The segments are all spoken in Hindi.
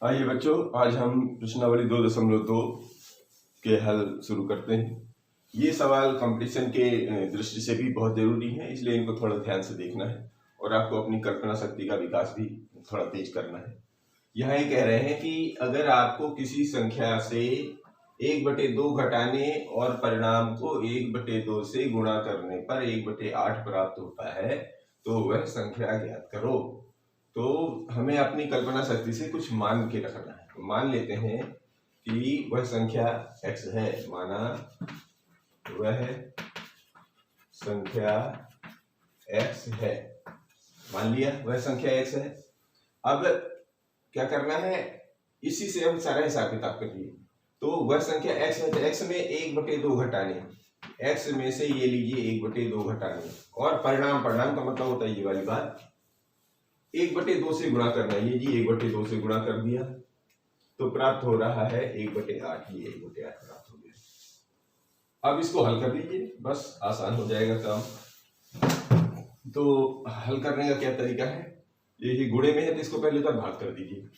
आइए बच्चों, आज हम प्रश्नावली 2.2 के हल शुरू करते हैं। ये सवाल कंपटीशन के दृष्टि से भी बहुत जरूरी है, इसलिए इनको थोड़ा ध्यान से देखना है और आपको अपनी कल्पना शक्ति का विकास भी थोड़ा तेज करना है। यहाँ ये कह रहे हैं कि अगर आपको किसी संख्या से 1/2 घटाने और परिणाम को 1/2 से गुणा करने पर 1/8 प्राप्त होता है तो वह संख्या ज्ञात करो। तो हमें अपनी कल्पना शक्ति से कुछ मान के रखना है। तो मान लेते हैं कि वह संख्या x है, माना वह संख्या x है, मान लिया वह संख्या x है। अब क्या करना है, इसी से हम सारा हिसाब किताब करिए। तो वह संख्या x है, तो x में 1/2 घटाने, x में से ये लीजिए 1/2 घटाने, और परिणाम का मतलब होता है ये वाली बात, 1/2 से गुणा करना है। ये जी 1/2 से गुणा कर दिया तो प्राप्त हो रहा है 1/8। ये 1/8 प्राप्त हो गया। अब इसको हल कर लीजिए, बस आसान हो जाएगा काम। तो हल करने का क्या तरीका है, ये गुणे में है तो इसको पहले तो भाग कर दीजिए।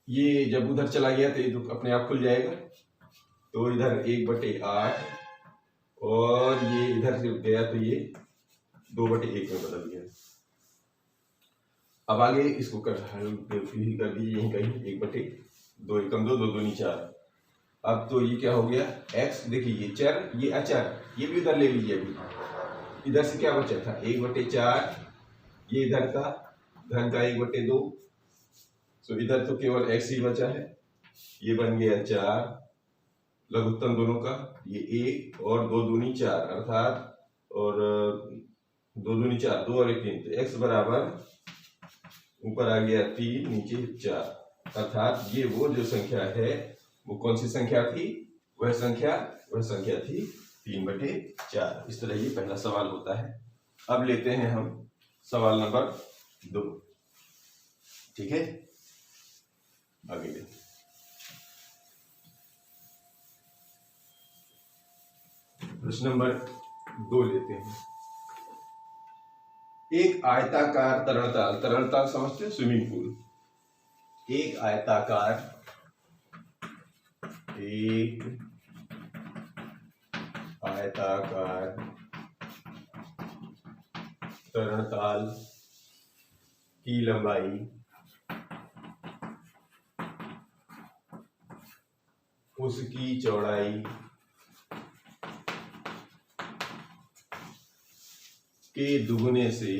ये जब उधर चला गया तो ये तो अपने आप खुल जाएगा, तो इधर 1/8 और ये इधर से गया तो ये 2/1 में बदल गया। अब आगे इसको हल कर दीजिए, यहीं कहीं 1/2, 1 2, 2 दूनी 4। अब तो ये क्या हो गया, x, देखिए ये चर ये अचर, ये भी उधर ले लीजिए। अभी इधर से क्या बचा था 1/4, ये इधर का धन का 1/2, तो इधर तो केवल x ही बचा है। ये बन गया 4, लघुत्तम दोनों का, ये 1 और 2 दूनी 4, अर्थात और 2 दूनी 4, 2 और 1 3, तो x बराबर ऊपर आ गया 3, नीचे 4, अर्थात ये वो जो संख्या है वो कौन सी संख्या थी, वह संख्या थी 3/4। इस तरह ये पहला सवाल होता है। अब लेते हैं हम सवाल नंबर 2, ठीक है, आगे देखते। प्रश्न नंबर 2 लेते हैं। एक आयताकार तरलताल समझते हैं, स्विमिंग पूल। एक आयताकार तरलताल की लंबाई उसकी चौड़ाई के दुगने से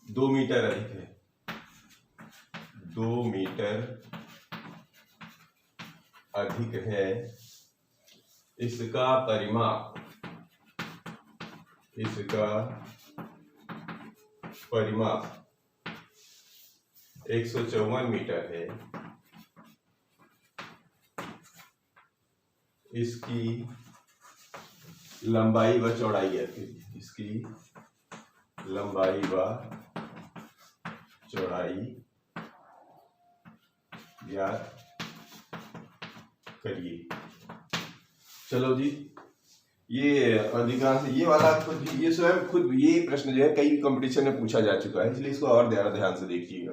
2 मीटर अधिक है। 2 मीटर अधिक है। इसका परिमाप 154 मीटर है। इसकी लंबाई व चौड़ाई ज्ञात कीजिए। इसकी लंबाई व चौड़ाई ज्ञात करिए। चलो जी, ये अधिकांश ये वाला खुद ये स्वयं खुद ये प्रश्न जो है कई कंपटीशन में पूछा जा चुका है, इसलिए इसको और ध्यान से देखिएगा।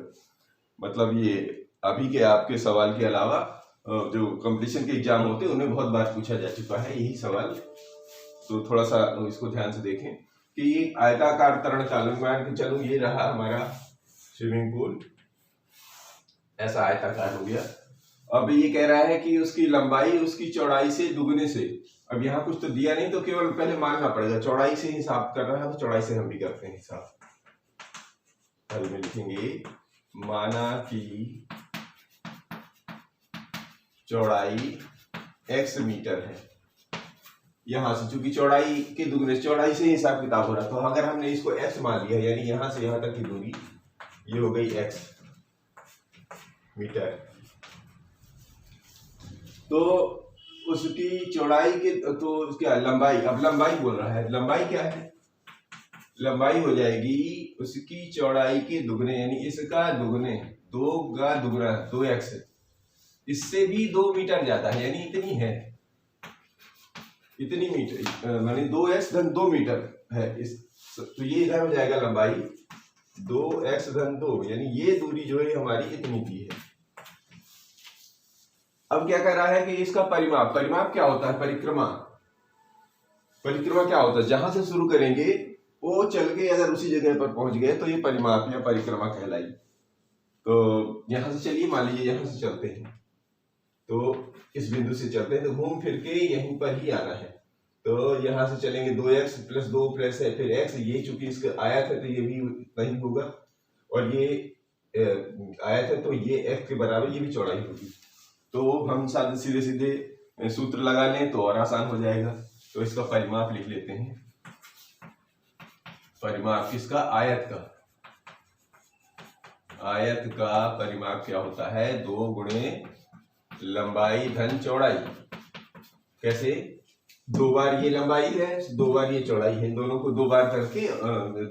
मतलब ये अभी के आपके सवाल के अलावा जो कंपटीशन के एग्जाम होते हैं उनमें बहुत बार पूछा जा चुका है यही सवाल। तो थोड़ा सा इसको ध्यान से देखें कि ये आयताकार तरलताल, मान के चलो ये रहा हमारा स्विमिंग पूल, ऐसा आयताकार हो गया। अब ये कह रहा है कि उसकी लंबाई उसकी चौड़ाई से दुगने से। अब यहाँ कुछ तो दिया नहीं, तो केवल पहले मानना पड़ेगा। चौड़ाई से हिसाब कर रहा है तो चौड़ाई से हम भी करते हैं हिसाब। हल में लिखेंगे, माना कि चौड़ाई x मीटर है। यहां से चूंकि चौड़ाई के दुगने, चौड़ाई से हिसाब किताब हो रहा, तो अगर हमने इसको x मान लिया, यानी यहां से यहां तक की दूरी ये हो गई x मीटर, तो उसकी चौड़ाई के तो उसकी लंबाई, अब लंबाई बोल रहा है, लंबाई क्या है, लंबाई हो जाएगी उसकी चौड़ाई के दुगने, यानी इसका दुगने, 2 का दुगना 2x, इससे भी 2 मीटर ज्यादा है, यानी इतनी है। इतनी मीटर माने 2x धन 2 मीटर है इस, तो ये इधर हो जाएगा लंबाई 2x धन 2, यानी ये दूरी जो है हमारी इतनी दी है। अब क्या कर रहा है कि इसका परिमाप, परिमाप क्या होता है, परिक्रमा, परिक्रमा क्या होता है, जहां से शुरू करेंगे वो चल के अगर उसी जगह पर पहुंच गए तो ये परिमाप या परिक्रमा कहलाई। तो यहां से चलिए, मान लीजिए यहां से चलते हैं, तो इस बिंदु से चलते हैं तो घूम फिर के यहीं पर ही आना है। तो यहां से चलेंगे 2x प्लस 2 प्लस है फिर x, ये चूंकि इसका आयत है तो ये भी नहीं होगा, और ये आयत है तो ये x के बराबर ये भी चौड़ाई होगी। तो हम सीधे सीधे सूत्र लगा लें तो और आसान हो जाएगा। तो इसका परिमाप लिख लेते हैं, परिमाप किसका, आयत का, आयत का परिमाप क्या होता है, 2 गुणे लंबाई धन चौड़ाई। कैसे, 2 बार ये लंबाई है 2 बार ये चौड़ाई है, इन दोनों को 2 बार करके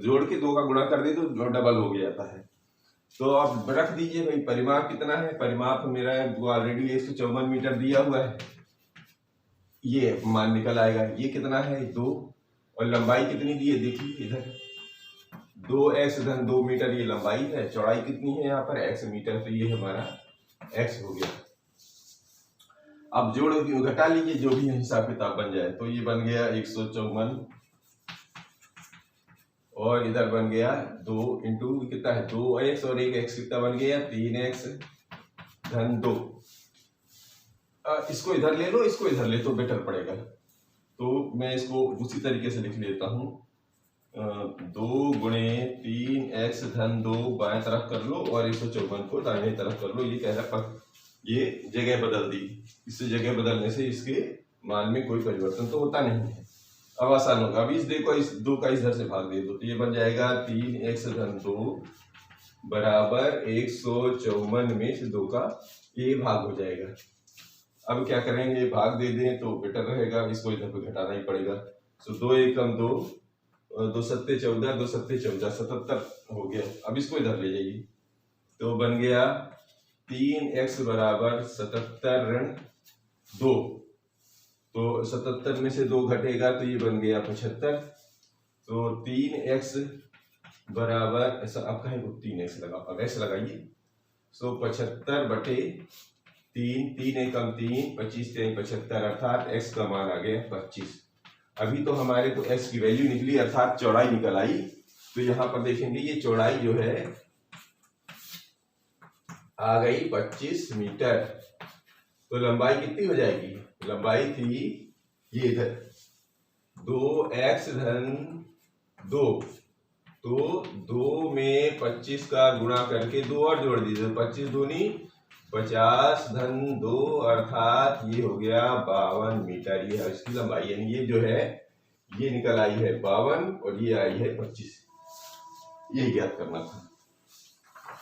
जोड़ के 2 का गुणा कर दे तो डबल हो जाता है। तो आप रख दीजिए भाई परिमाप कितना है, परिमाप मेरा ऑलरेडी 154 मीटर दिया हुआ है, ये मान निकल आएगा। ये कितना है 2, और लंबाई कितनी दी है देखिए इधर 2x धन 2 मीटर ये लंबाई है, चौड़ाई कितनी है यहाँ पर x मीटर, तो ये हमारा x हो गया। अब जोड़ घटा लीजिए जो भी हिसाब किताब बन जाए, तो ये बन गया 154 और इधर बन गया 2 इंटू कितना है 2x और 1x कितना बन गया 3x धन 2। इसको इधर ले लो, इसको इधर ले तो बेटर पड़ेगा, तो मैं इसको उसी तरीके से लिख लेता हूँ 2 गुणे 3x धन 2 बाएं तरफ कर लो और 154 को दाहिने तरफ कर लो। ये कह रहा है ये जगह बदल दी, इससे जगह बदलने से इसके मान में कोई परिवर्तन तो होता नहीं है। अब आसान होगा, अब इस देखो इस 2 का इधर से भाग दे दो तो ये बन जाएगा 3x धन 2 बराबर 154 में से 2 का ये भाग हो जाएगा। अब क्या करेंगे, भाग दे दें तो बेटर रहेगा, इसको इधर पे घटाना ही पड़ेगा। तो 2 एकम 2, 2 सत्ते 14, 2 सत्ते 14, 77 हो गया। अब इसको इधर ले जाइए तो बन गया 3x बराबर 77 ऋण 2, तो 77 में से 2 घटेगा तो ये बन गया 75। तो 3x बराबर ऐसा अब कहें 3x लगा, अब x लगाइए, सो 75 बटे 3, 3 एकम 3, 25 3 75, अर्थात x का मान आ गया 25। अभी तो हमारे को x की वैल्यू निकली अर्थात चौड़ाई निकल आई। तो यहाँ पर देखेंगे ये चौड़ाई जो है आ गई 25 मीटर। तो लंबाई कितनी हो जाएगी, लंबाई थी ये इधर 2x धन 2, तो 2 में 25 का गुणा करके 2 और जोड़ दीजिए, 25 दूनी 50 धन 2 अर्थात ये हो गया 52 मीटर। ये है इसकी लंबाई, यानी ये जो है ये निकल आई है 52 और ये आई है 25। ये ज्ञात करना था।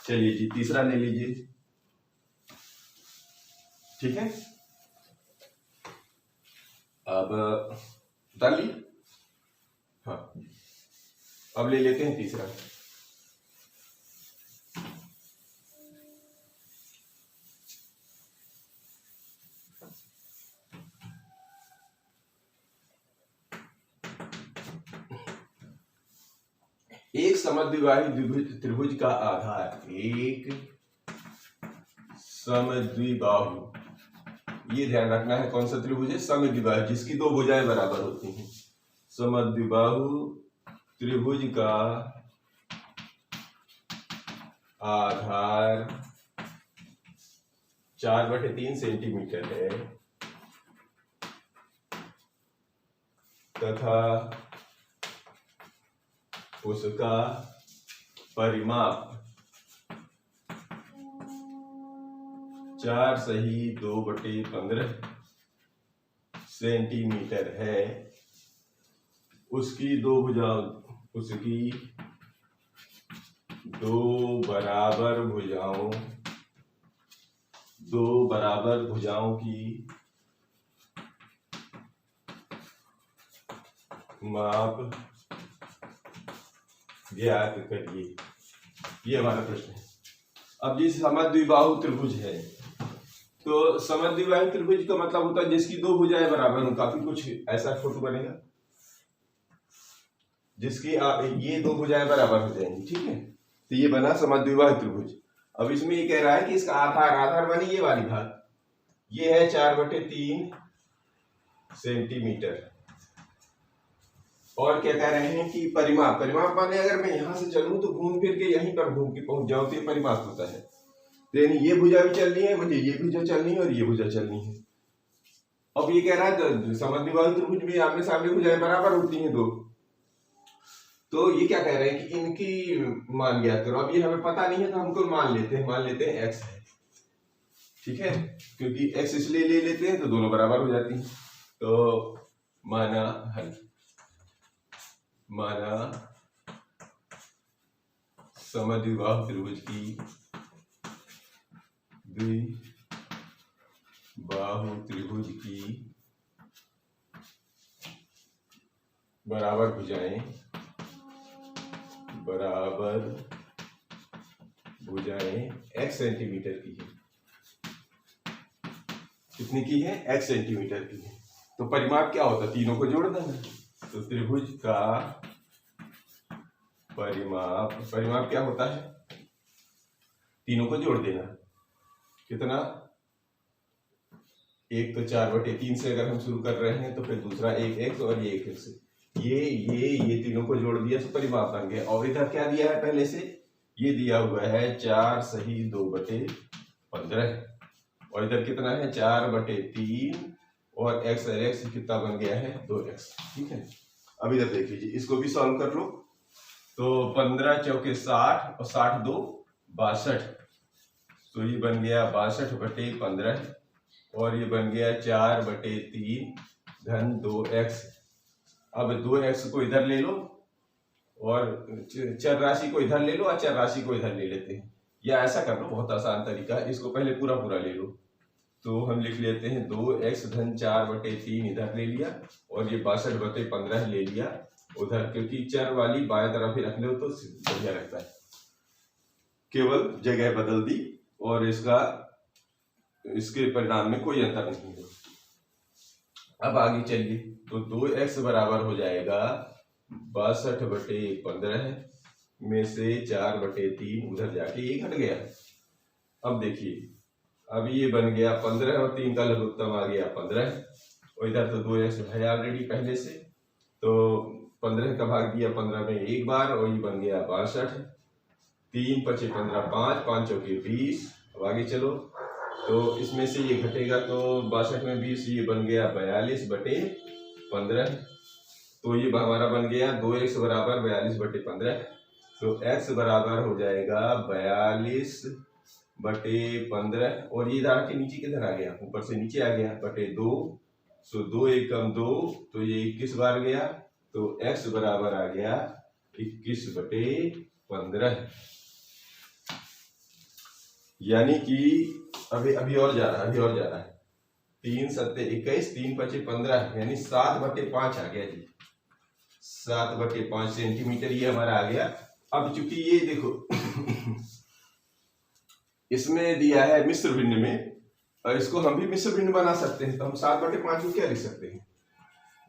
चलिए जी तीसरा ले लीजिए, ठीक है। अब डालिए, हाँ अब ले लेते हैं तीसरा। एक समद्विबाहु त्रिभुज का आधार, एक समद्विबाहु, ये ध्यान रखना है कौन सा त्रिभुज है, समद्विबाहु, जिसकी 2 भुजाएं बराबर होती हैं। समद्विबाहु त्रिभुज का आधार 4/3 सेंटीमीटर है तथा उसका परिमाप 4 सही 2/15 सेंटीमीटर है। उसकी 2 भुजाओं, उसकी 2 बराबर भुजाओं, 2 बराबर भुजाओं की माप ज्ञात करिए। ये हमारा प्रश्न है। अब जिस समद्विबाहु त्रिभुज है तो समद्विबाहु त्रिभुज का मतलब होता है जिसकी दो भुजाएं बराबर हो, काफी कुछ ऐसा फोटो बनेगा जिसकी ये दो भुजाएं बराबर हो जाएंगी, ठीक है। तो ये बना समद्विबाहु त्रिभुज। अब इसमें ये कह रहा है कि इसका आधार बनी ये वाली भाग, ये है 4/3 सेंटीमीटर। और क्या कह रहे हैं कि परिमाप माने अगर मैं यहां से चलूं तो घूम फिर के यहीं पर घूम के पहुंच जाऊं तो ये परिमाप होता है। तो यानी ये भुजा भी चलनी है मुझे, ये भुजा चलनी है और ये भुजा चलनी है। अब ये कह रहा है समद्विबाहु त्रिभुज में आमने सामने भुजाएं बराबर होती हैं दो, तो ये क्या कह रहे हैं कि इनकी मान ज्ञात करो। अब ये हमें पता नहीं है तो हमको मान लेते हैं x है, ठीक है, क्योंकि x इसलिए ले लेते हैं तो दोनों बराबर हो जाती हैं। तो माना हल, माना समद्विबाहु त्रिभुज की द्विबाहु त्रिभुज की बराबर भुजाएं x सेंटीमीटर की है। कितनी की है? x सेंटीमीटर की है। तो परिमाप क्या होता है? तीनों को जोड़ देना। तो त्रिभुज का परिमाप क्या होता है? तीनों को जोड़ देना। कितना? एक तो 4/3 से अगर हम शुरू कर रहे हैं तो फिर दूसरा 1x और ये 1x, ये तीनों को जोड़ दिया तो परिमाप बन गया। और इधर क्या दिया है पहले से? ये दिया हुआ है 4 सही 2/15 और इधर कितना है 4/3 और x कितना बन गया है 2x, ठीक है। अब इधर देख लीजिए, इसको भी सॉल्व कर लो। तो 15 चौके 60 और 60 2 62, तो ये बन गया 62/15 और ये बन गया 4/3 धन 2x। अब 2x को इधर ले लो और चर राशि को इधर ले लो और चर राशि को इधर ले लेते हैं, या ऐसा कर लो, बहुत आसान तरीका है। इसको पहले पूरा ले लो, तो हम लिख लेते हैं 2x धन 4/3 इधर ले लिया और ये 62/15 ले लिया उधर, क्योंकि चर वाली बाएं तरफ ही रख लो तो बढ़िया रहता है। केवल जगह बदल दी और इसके परिणाम में कोई अंतर नहीं है। अब आगे चलिए, तो 2x बराबर हो जाएगा 62/15 में से 4/3 उधर जाके ये घट गया। अब देखिए, अब ये बन गया 15 और 3 का लघुत्तम आ गया 15 और इधर तो 2x है ऑलरेडी पहले से, तो 15 का भाग दिया 15 में एक बार और ये बन गया 62। 3 × 5 = 15, 5 चौके 20। अब आगे चलो, तो इसमें से ये घटेगा तो 62 में 20, ये बन गया 42/15। तो ये हमारा बन गया 2x बराबर 42/15। तो x बराबर हो जाएगा 42/15 और ये इधर के नीचे किधर आ गया? ऊपर से नीचे आ गया /2। तो 2 × 1 = 2, तो ये 21 बार गया, तो x बराबर आ गया 21/15। यानी कि अभी और जा रहा है 3 × 7 = 21, 3 × 5 = 15, यानी 7/5 आ गया जी, 7/5 सेंटीमीटर ये हमारा आ गया। अब चूंकि ये देखो इसमें दिया है मिश्र भिन्न में, और इसको हम भी मिश्र भिन्न बना सकते हैं, तो हम 7/5 को क्या लिख सकते हैं?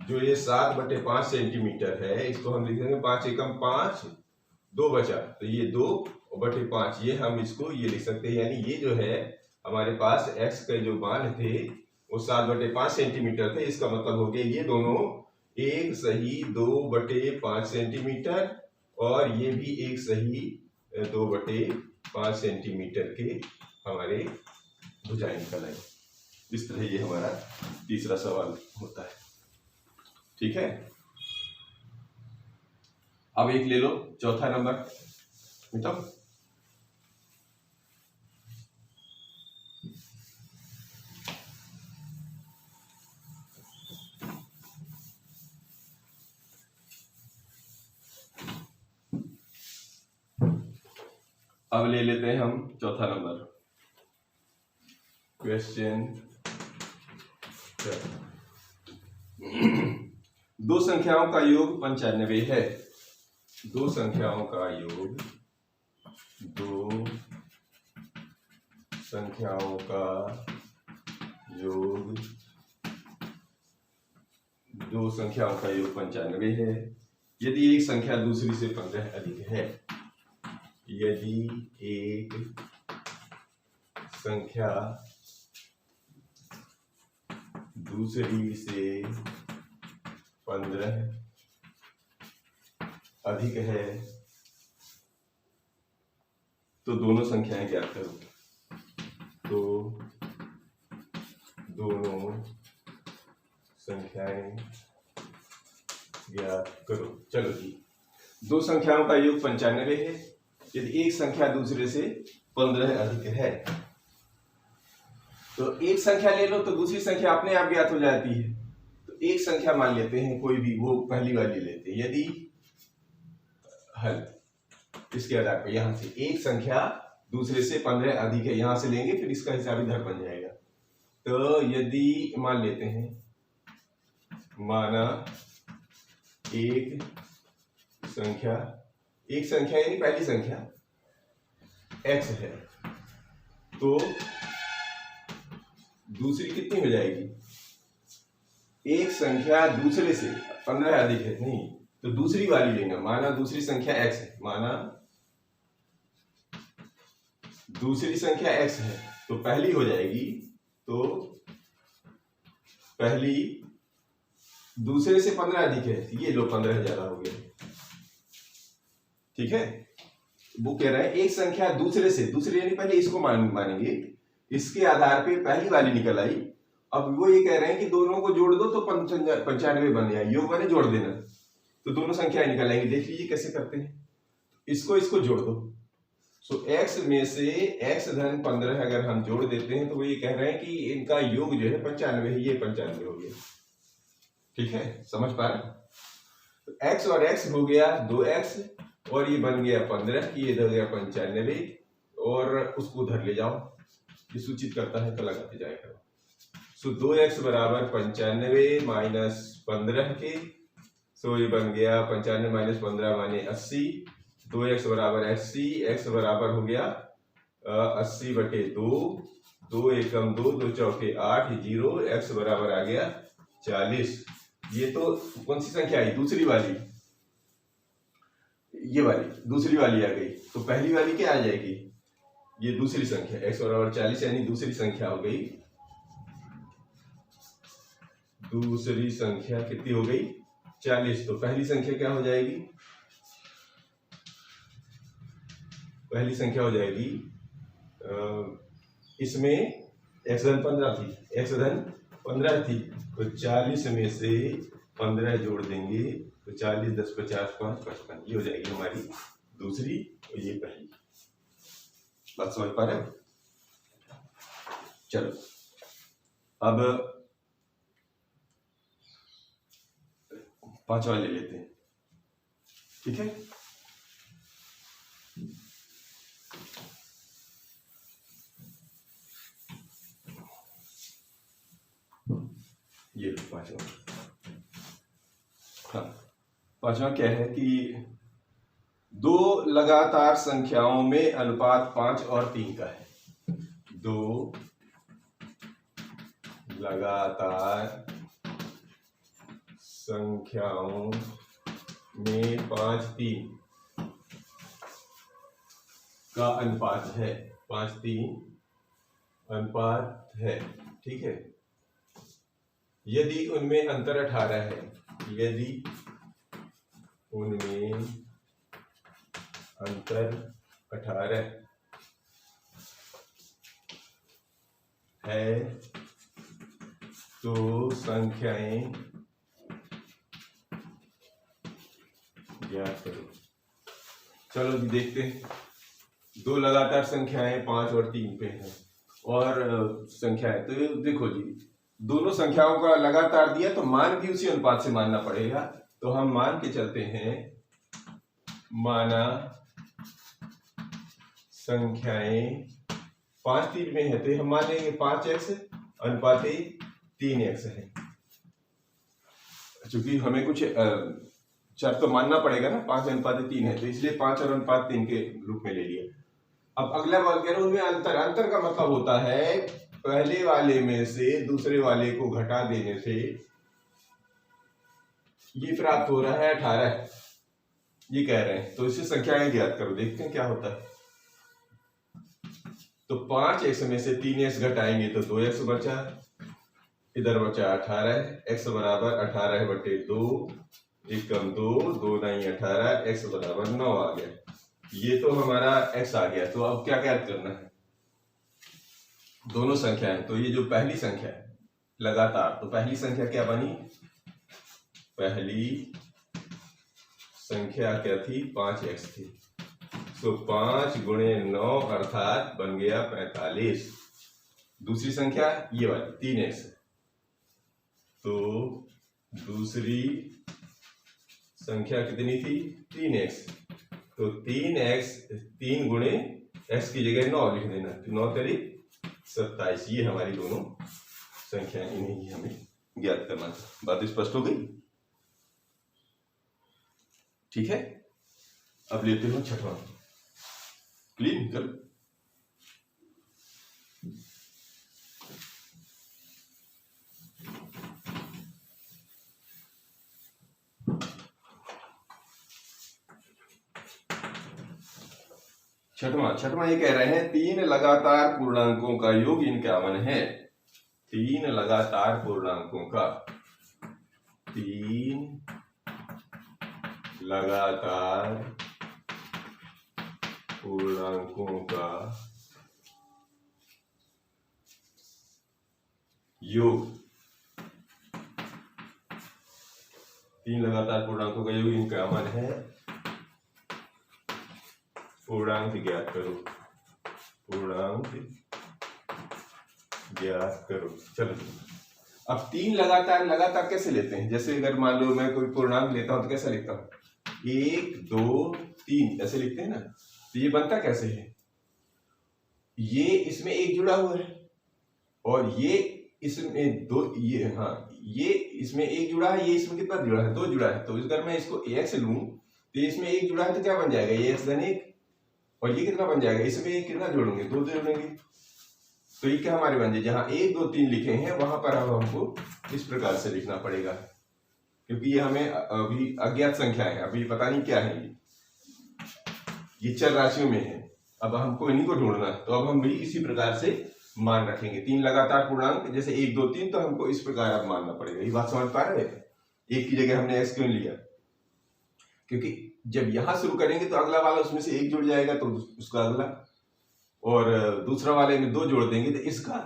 जो ये 7/5 सेंटीमीटर है, इसको हम लिख देंगे 5 × 5 2 बचा, तो ये 2/5, ये हम इसको ये लिख सकते हैं। यानी ये जो है हमारे पास x के जो मान थे वो 7/5 सेंटीमीटर थे। इसका मतलब हो गया ये दोनों एक सही 2/5 सेंटीमीटर और ये भी एक सही 2/5 सेंटीमीटर के हमारे भुजाएं निकल आए। इस तरह ये हमारा तीसरा सवाल होता है, ठीक है। अब एक ले लो, चौथा नंबर बेटा। अब ले लेते हैं हम चौथा नंबर क्वेश्चन। दो संख्याओं का योग 95 है। दो संख्याओं का योग 95 योग दो संख्याओं का योग 95 है यदि एक संख्या दूसरी से 15 अधिक है। यदि एक संख्या दूसरी से 15 अधिक है तो दोनों संख्याएं ज्ञात करो। तो दोनों संख्याएं ज्ञात करो। चलो जी, दो संख्याओं का योग 95 है यदि एक संख्या दूसरे से 15 अधिक है। तो एक संख्या ले लो तो दूसरी संख्या अपने आप ज्ञात हो जाती है। तो एक संख्या मान लेते हैं कोई भी, वो पहली वाली लेते हैं। यदि हल इसके आधार पर यहां से एक संख्या दूसरे से 15 अधिक है, यहां से लेंगे फिर इसका हिसाब इधर बन जाएगा। तो यदि मान लेते हैं, माना एक संख्या यानी पहली संख्या x है तो दूसरी कितनी हो जाएगी? एक संख्या दूसरे से 15 अधिक है, नहीं तो दूसरी वाली लेना। माना दूसरी संख्या x है, माना दूसरी संख्या x है तो पहली हो जाएगी। तो पहली दूसरे से 15 अधिक है, ये लो 15 ज्यादा हो गया। ठीक है, वो कह रहा है एक संख्या दूसरे यानी पहले इसको मानेंगे, इसके आधार पे पहली वाली निकल आई। अब वो ये कह रहे हैं कि दोनों को जोड़ दो तो 95 बन जाए, योग वाले जोड़ देना तो दोनों संख्याएं निकल आएंगी। देख लीजिए कैसे करते हैं, इसको जोड़ दो। सो x में से x धन 15 अगर हम जोड़ देते हैं तो वो ये कह रहे हैं कि इनका योग जो है 95 है, ये 95 हो गया। ठीक है, समझ पा रहे? तो x और x हो गया 2x और ये बन गया 15, ये इधर गया 95 और उसको उधर ले जाओ, ये सूचित करता है तो लगाते जाएगा। सो 2x बराबर 95 माइनस 15 के, सो ये बन गया 95 माइनस 15 माने 80। 2x बराबर 80, x बराबर हो गया 80 बटे 2, 2 एकम 2, 2 चौके 8, 0, x बराबर आ गया 40। ये तो कौन सी संख्या आई? दूसरी वाली, ये वाली दूसरी वाली आ गई। तो पहली वाली क्या आ जाएगी? ये दूसरी संख्या x बराबर 40 यानी दूसरी संख्या हो गई। दूसरी संख्या कितनी हो गई? 40। तो पहली संख्या क्या हो जाएगी? पहली संख्या हो जाएगी इसमें x धन 15 थी, x धन 15 थी तो 40 में से 15 जोड़ देंगे तो 40 10 50 5 55, ये हो जाएगी हमारी दूसरी और ये पहली। बात समझ पा रहे हैं? चलो अब पांचवा ले लेते हैं। ठीक है, ये पांचवा। हाँ, पांचवा क्या है कि दो लगातार संख्याओं में अनुपात 5 और 3 का है। दो लगातार संख्याओं में 5 3 का अनुपात है, 5 3 अनुपात है। ठीक है, यदि उनमें अंतर 18 है, यदि उनमें अंतर 18 है तो संख्याएं ज्ञात करो। चलो जी देखते हैं, दो लगातार संख्याएं 5 और 3 पे हैं और संख्याएं, तो देखो जी दोनों संख्याओं का लगातार दिया तो मान भी उसी अनुपात से मानना पड़ेगा। तो हम मान के चलते हैं, माना संख्याएं 5 3 में है तो हम मानेंगे 5x अनुपात 3x है, क्योंकि हमें कुछ चर तो मानना पड़ेगा ना। 5 अनुपात 3 है तो इसलिए 5 और अनुपात 3 के रूप में ले लिया। अब अगला बात कह रहे हैं उनमें अंतर का मतलब होता है पहले वाले में से दूसरे वाले को घटा देने से ये प्राप्त हो रहा है 18, ये कह रहे हैं। तो इसे संख्याएं ज्ञात करो, देखते हैं क्या होता है। तो 5x में से 3x घटाएंगे तो 2x बचा, इधर बचा 18, x बराबर 18/2, 1 कम 2, 2 नहीं 18, x बराबर 9 आ गया। ये तो हमारा x आ गया। तो अब क्या ज्ञात करना है, दोनों संख्याएं। तो ये जो पहली संख्या है लगातार, तो पहली संख्या क्या बनी, पहली संख्या क्या थी, 5x थी। तो 5 गुणे 9 अर्थात बन गया 45। दूसरी संख्या ये वाली 3x, तो दूसरी संख्या कितनी थी, 3x। तो 3x, 3 गुणे x की जगह 9 लिख देना, 9 तारीख 27। ये हमारी दोनों संख्याएं, इन्हें हमें ज्ञात करना था। बात स्पष्ट हो गई, ठीक है। अब लेते हो छठवां, क्लीन कर। छठवां ये कह रहे हैं 3 लगातार पूर्णांकों का योग 51 है। 3 लगातार पूर्णांकों का, 3 लगातार पूर्णांकों का योग, 3 लगातार पूर्णांकों का योग 51 है। पूर्णांक ज्ञात करो, पूर्णांक ज्ञात करो। चलो, अब 3 लगातार कैसे लेते हैं, जैसे अगर मान लो मैं कोई पूर्णांक लेता हूं तो कैसा लिखता हूं, 1 2 3 ऐसे लिखते हैं ना। तो ये बनता कैसे है, ये इसमें एक जुड़ा हुआ है और ये इसमें दो, ये हाँ ये इसमें एक जुड़ा है, ये इसमें कितना जुड़ा है, 2 जुड़ा है। तो अगर मैं इसको x लूं तो इसमें एक जुड़ा है तो क्या बन जाएगा, ये x धन 1, और ये कितना बन जाएगा, इसमें कितना जोड़ेंगे, 2 जोड़ेंगे। तो ये क्या हमारे बन जाए, जहां 1 2 3 लिखे हैं वहां पर अब हमको इस प्रकार से लिखना पड़ेगा, क्योंकि ये हमें अभी अज्ञात संख्या है, अभी पता नहीं क्या है, ये चर राशियों में है। अब हमको इन्हीं को ढूंढना है, तो अब हम भी इसी प्रकार से मान रखेंगे। 3 लगातार पूर्णांक जैसे 1 2 3, तो हमको इस प्रकार अब मानना पड़ेगा। ये बात समझ पा रहे हैं, एक की जगह हमने x क्यों लिया, क्योंकि जब यहां शुरू करेंगे तो अगला वाला उसमें से 1 जुड़ जाएगा तो उसका अगला, और दूसरा वाले में 2 जोड़ देंगे तो इसका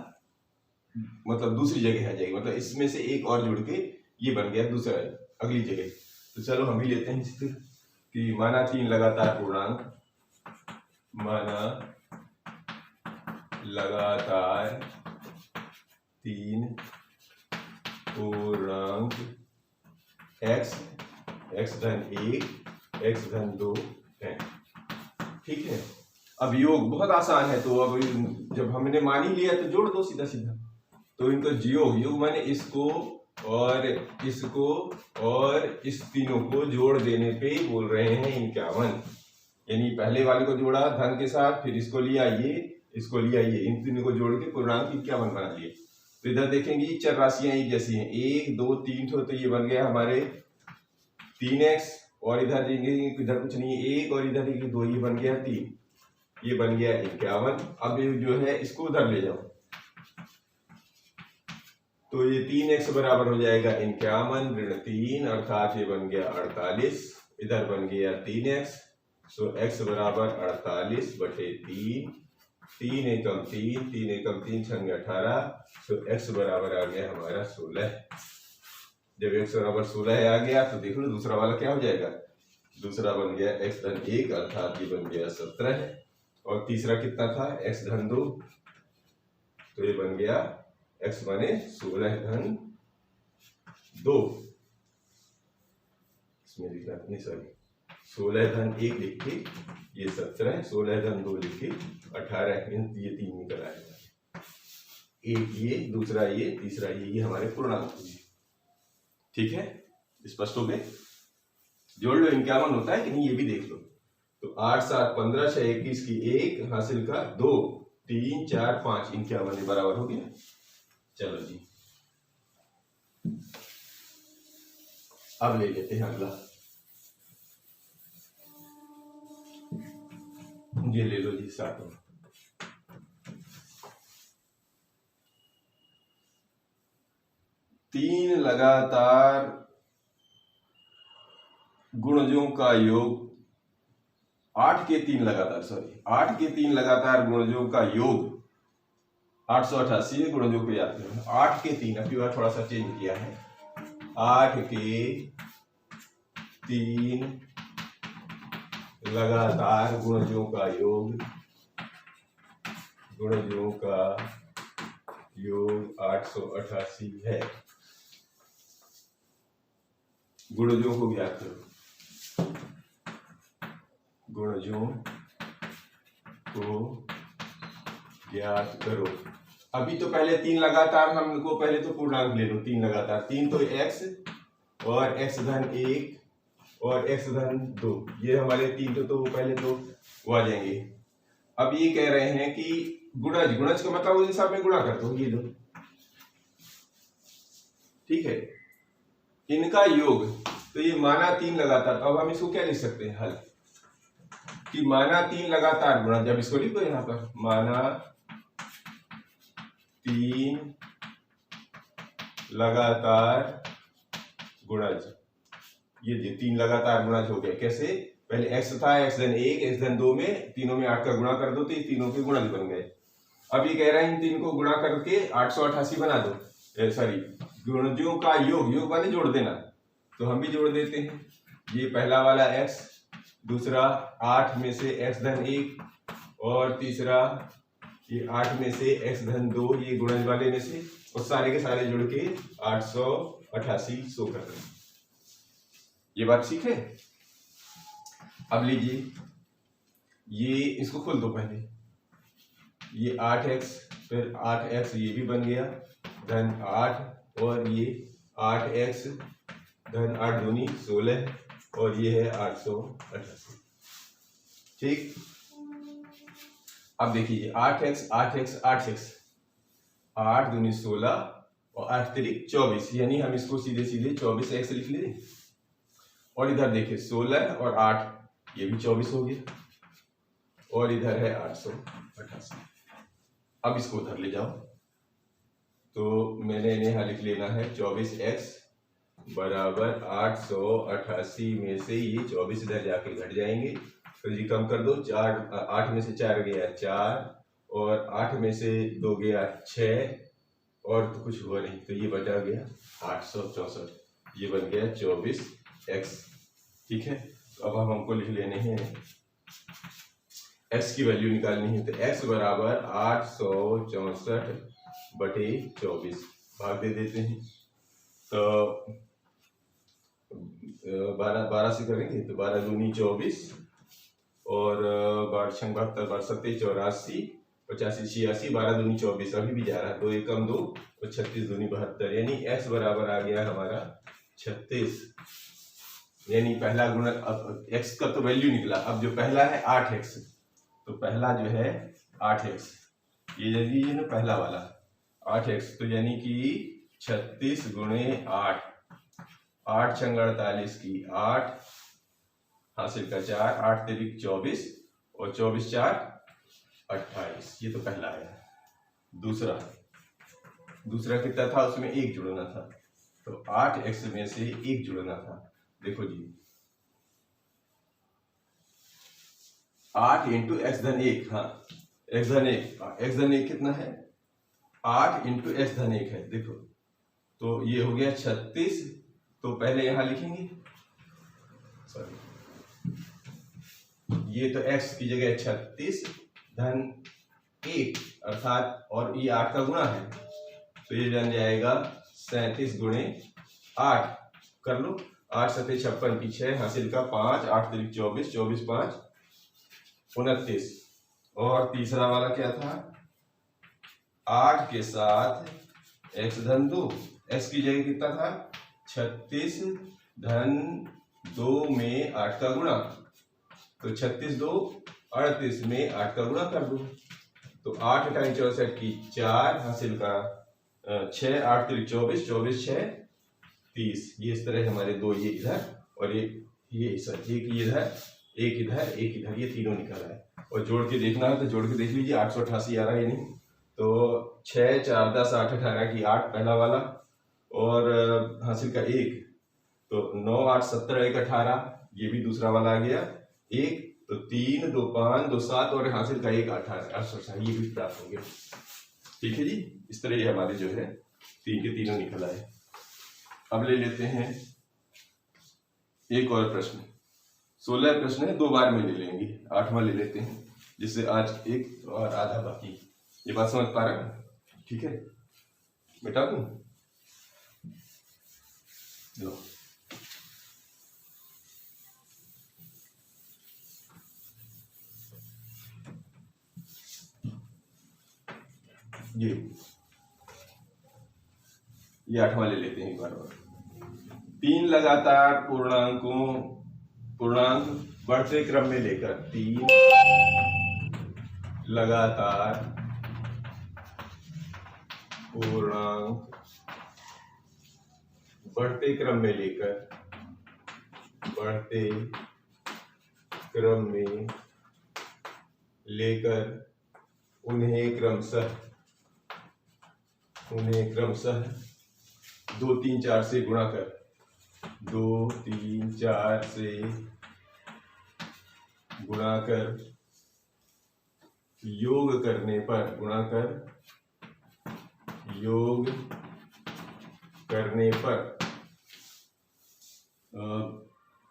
मतलब दूसरी जगह आ जाएगी, मतलब इसमें से एक और जुड़ के ये बन गया दूसरा अगली जगह। तो चलो हम भी लेते हैं इस तरह कि माना 3 लगातार पूर्णांक, माना लगातार 3 पूर्णांक x धन 1 x धन 2 है, ठीक है। अब योग बहुत आसान है, तो अब जब हमने मान ही लिया तो जोड़ दो सीधा सीधा। तो इनको योग माने इसको और इसको और इस तीनों को जोड़ देने पे बोल रहे हैं 51। यानी पहले वाले को जोड़ा धन के साथ, फिर इसको लिया ये, इसको लिया ये, इन तीनों को जोड़ के पूर्णांक 51 बना लिए। तो इधर देखेंगे चार राशियां एक जैसी हैं, 1 2 3 तो ये बन गया हमारे 3x, और इधर देंगे इधर कुछ नहीं है 1, और इधर 2, ये बन गया 3, ये बन गया 51। अब ये जो है इसको उधर ले जाओ, तो ये 3x बराबर हो जाएगा 51 ऋण 3, अर्थात ये बन गया 48, इधर बन गया 3x। सो x बराबर 48/3, 3 एकम 3, 3 एकम 3 छंग 18। सो x बराबर आ गया हमारा 16। जब x बराबर 16 आ गया तो देख लो दूसरा वाला क्या हो जाएगा, दूसरा बन गया x धन 1, अर्थात ये बन गया 17, और तीसरा कितना था x धन 2, तो ये बन गया x माने 16 धन 2, इसमें लिखना नहीं सॉरी 16 धन 1 लिख के ये 17, 16 धन 2 लिख के 18, ये 3 निकल आएगा, एक ये दूसरा ये तीसरा ये हमारे पूर्णांक हुए, ठीक है। स्पष्ट हो गए, जोड़ लो 51 होता है कि नहीं ये भी देख लो। तो 8 7 15 6 21 की 1 हासिल का 2, 3 4 5 इनके आमने बराबर हो गया। चलो जी अब ले लेते हैं अगला, ये ले लो जी 7। 3 लगातार गुणजों का योग, 8 के 3 लगातार गुणजों का योग 888 है। गुणजों को याद करें 8 के 3, अब की बार थोड़ा सा चेंज किया है। 8 के 3 लगातार गुणजों का योग 888 है। गुणजों को ज्ञात करो, गुणजों को ज्ञात करो। अभी तो पहले 3 लगातार, हमको पहले तो पूर्णांक ले लो। 3 लगातार, 3 तो x और x धन 1 और x धन 2, ये हमारे 3 तो पहले तो वो आ जाएंगे। अब ये कह रहे हैं कि गुणज का मतलब उस हिसाब में गुणा कर दो, ये दो, ठीक है। इनका योग, तो ये माना 3 लगातार, अब हम इसको क्या लिख सकते हैं, हल कि माना 3 लगातार गुणा, जब इसको लिख दो यहाँ पर, माना 3 लगातार गुणज, ये 3 लगातार गुणज हो गए। कैसे, पहले x था, x धन 1 x धन 2 में, तीनों में 8 का गुणा कर दो तो ये तीनों के गुणज बन गए। अब ये कह रहे हैं इन 3 को गुणा करके 888 बना दो, सॉरी गुणजों का योग माने जोड़ देना, तो हम भी जोड़ देते हैं। ये पहला वाला x, दूसरा 8 में से x धन 1 और तीसरा ये 8 में से x धन 2, ये गुणज वाले में से, और सारे के सारे जुड़ के 888 सो कर रहे हैं। ये बात ठीक है। अब लीजिए ये इसको खोल दो पहले, ये 8x फिर 8x ये भी बन गया धन 8 और ये 8x धन 8 दूनी 16 और ये है 888, ठीक। अब देखिए 8x 8x 8x, 8 दूनी 16 और 8 तिरिक 24, यानी हम इसको सीधे सीधे 24x लिख लें। और इधर देखिए 16 और 8 ये भी 24 हो गया, और इधर है 888। अब इसको उधर ले जाओ, तो मैंने इन्हें यहाँ लिख लेना है 24x बराबर 888 में से ये 24 इधर जाके घट जाएंगे, तो ये कम कर दो। 8 में से 4 गया 4 और 8 में से 2 गया 6 और तो कुछ हुआ नहीं, तो ये बचा गया 864, ये बन गया 24x, ठीक है। तो अब हमको लिख लेने हैं x की वैल्यू निकालनी है, तो x बराबर 864 बटे 24 भाग दे देते हैं, तो 12 से करेंगे तो 12 दूनी 24 और 12 छंग 72 12 सत्ते 84 85 86 12 दूनी 24, अभी भी जा रहा है, 2 एकम 2 और 36 दूनी 72, यानी x बराबर आ गया हमारा 36। यानी पहला गुणा, अब x का तो वैल्यू निकला, अब जो पहला है 8x, तो पहला जो है 8x, ये ना पहला वाला 8x, तो यानी कि 36 गुणे 8, 8 छंग 48 की 8 हासिल का 4, 8 तिरिक 24 और 24 4 28, ये तो पहला आया। दूसरा कितना था, उसमें 1 जुड़ना था, तो 8x में से 1 जुड़ना था। देखो जी 8 इंटू x धन 1, हाँ x धन 1 कितना है, 8 इंटू x धन 1 है, देखो तो ये हो गया 36, तो पहले यहां लिखेंगे, सॉरी ये तो x की जगह 36 धन 1 अर्थात, और ये 8 का गुणा है, तो ये बन जाएगा 37 गुणे 8, कर लो 8 सत्ते 56 की 6 हासिल का 5, 8 तिरिक 24 24 5 29, और तीसरा वाला क्या था, 8 के साथ x धन 2, x की जगह कितना था 36 धन 2 में 8 का गुणा, तो 36 2 38 में 8 का गुणा कर दो, तो 8 टाइम 64 की 4 हासिल का 6 8 3 24 24 6 30। ये इस तरह हमारे दो ये इधर और ये सर एक इधर एक इधर एक इधर, ये तीनों निकल आए। और जोड़ के देखना है तो जोड़ के देख लीजिए, 888 आ रहा है या नहीं। तो 6 4 10 8 18 की 8 पहला वाला और हासिल का 1, तो 9 8 17 1 18, ये भी दूसरा वाला आ गया। 1 तो 3 2 5 2 7 और हासिल का 1 18, ये भी प्राप्त हो गया। ठीक है जी, इस तरह ये हमारे जो है 3 के तीनों निकल आए। अब ले लेते हैं एक और प्रश्न। 16 प्रश्न है, 2 बार में ले लेंगे, 8वां ले लेते हैं, जिससे आज एक और आधा बाकी। ये बात समझ पा रहे हैं? ठीक है, बेटा दूं लो। ये 8वां ले लेते हैं एक बार और। 3 लगातार पूर्णांक बढ़ते क्रम में लेकर, 3 लगातार पूर्णांक बढ़ते क्रम में लेकर उन्हें क्रमशः 2 3 4 से गुणा कर, 2 3 4 से गुणा कर, योग करने पर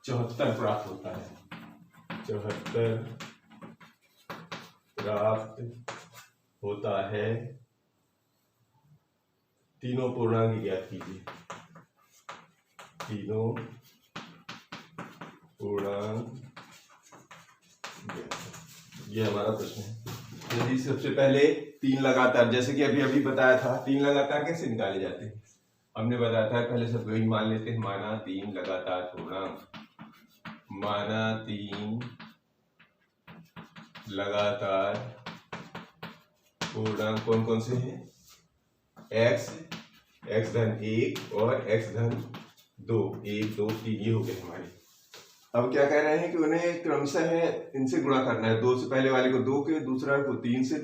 74 प्राप्त होता है। 74 प्राप्त होता है। तीनों पूर्णांक ज्ञात कीजिए। तीनों पूर्णांक, ये हमारा प्रश्न है। यदि सबसे पहले 3 लगातार, जैसे कि अभी बताया था, 3 लगातार कैसे निकाले जाते हैं, हमने बताया था। पहले सब वही मान लेते हैं, माना 3 लगातार पूर्णांक, माना 3 लगातार पूर्णांक कौन कौन से हैं, x धन 1 और x धन 2, 1 2 3, ये हो गए हमारे। अब क्या कह रहे हैं कि उन्हें क्रमशः है इनसे गुणा करना है। 2 से पहले वाले को 2 के, दूसरा को 3 से,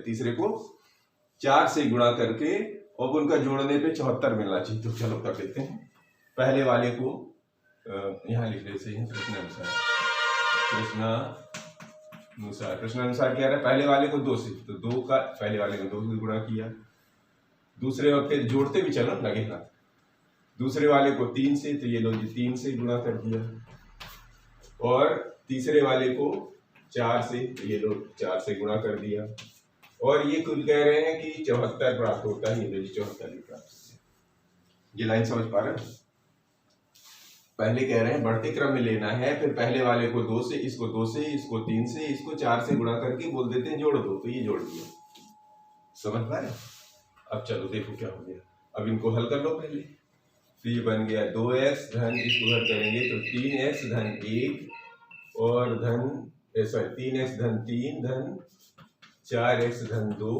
तीसरे को 4 से गुणा करके और उनका जोड़ने पे 74 मिलना चाहिए। तो चलो कर देते हैं। पहले वाले को यहाँ लिख देते हैं प्रश्नानुसार क्या है, पहले वाले को 2 से, तो 2 का पहले वाले को 2 से गुणा किया, दूसरे और फिर जोड़ते भी चलो लगे ना। दूसरे वाले को 3 से, तो ये लो जी 3 से गुणा कर दिया, और तीसरे वाले को 4 से, तो ये लो 4 से गुणा कर दिया। और ये कुल कह रहे हैं कि 74 प्राप्त होता है। ये लो 74 प्राप्त होता है। ये लाइन समझ पा रहे हैं? पहले कह रहे हैं बढ़ते क्रम में लेना है, फिर पहले वाले को 2 से, इसको 2 से, इसको 3 से, इसको 4 से गुणा करके बोल देते हैं जोड़ दो, तो ये जोड़ दिया। समझ पा रहे? अब चलो देखो क्या हो गया। अब इनको हल कर लो पहले। तो ये बन गया 2x धन, इसको हल करेंगे तो 3x धन 1 और धन 3x धन 3 धन 4x धन 2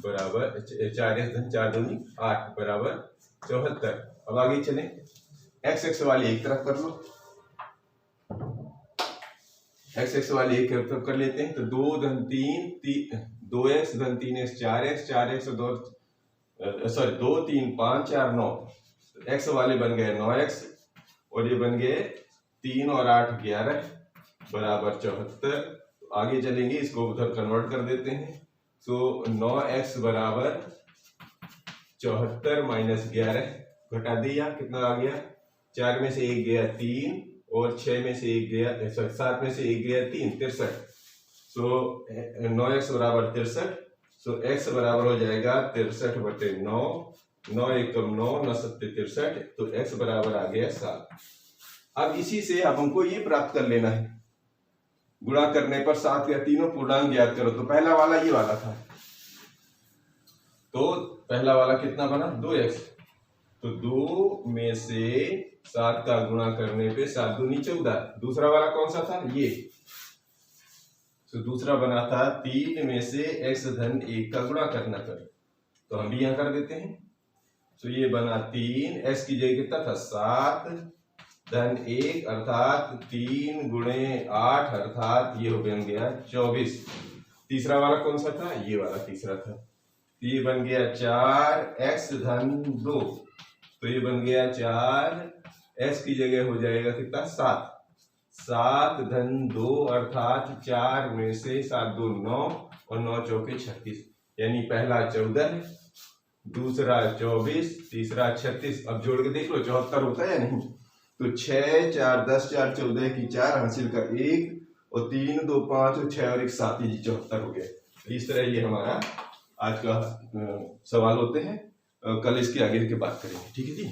बराबर 4x धन 4 दूनी 8 बराबर 74। अब आगे चले, x वाले एक तरफ कर लो, x वाले एक तरफ कर लेते हैं। तो 2 धन 3 2x धन 3x 4x 4x 2 3 5 4 9, x वाले बन गए 9x और ये बन गए 3 और 8 11 बराबर 74। आगे चलेंगे, इसको उधर कन्वर्ट कर देते हैं। तो 9x बराबर 74 माइनस 11 घटा दिया, कितना आ गया, 4 में से 1 गया 3 और 6 में से 1 गया 7 में से 1 गया 3, 63। सो 9x बराबर 63। सो x बराबर हो जाएगा 63/9, 9 एकम 9, 9 सत्ते 63, तो x बराबर आ गया 7। अब इसी से अब हमको ये प्राप्त कर लेना है, गुणा करने पर 7 या तीनों पूर्णांक ज्ञात करो। तो पहला वाला ये वाला था, तो पहला वाला कितना बना 2x, तो 2 में से 7 का गुणा करने पे 7 दूनी 14। दूसरा वाला कौन सा था, ये तो दूसरा बना था 3 में से x धन 1 का गुणा करना कर, तो हम भी यहाँ कर देते हैं। तो ये बना 3, x की जगह कितना था 7 धन 1 अर्थात 3 गुणे 8 अर्थात ये बन गया 24। तीसरा वाला कौन सा था, ये वाला तीसरा था। तो ये बन गया 4x धन 2, तो ये बन गया 4, x की जगह हो जाएगा कितना 7 धन 2 अर्थात 4 में से 7 2 9 और 9 चौके 36, यानी पहला 14, दूसरा 24, तीसरा 36। अब जोड़ के देख लो 74 होता है या नहीं। तो 6 4 10 4 14 की 4 हासिल का 1 और 3 2 5 और 6 और 1 7, ये 74 हो गया। इस तरह ये हमारा आज का सवाल होते हैं। कल इसके आगे की बात करेंगे, ठीक है जी।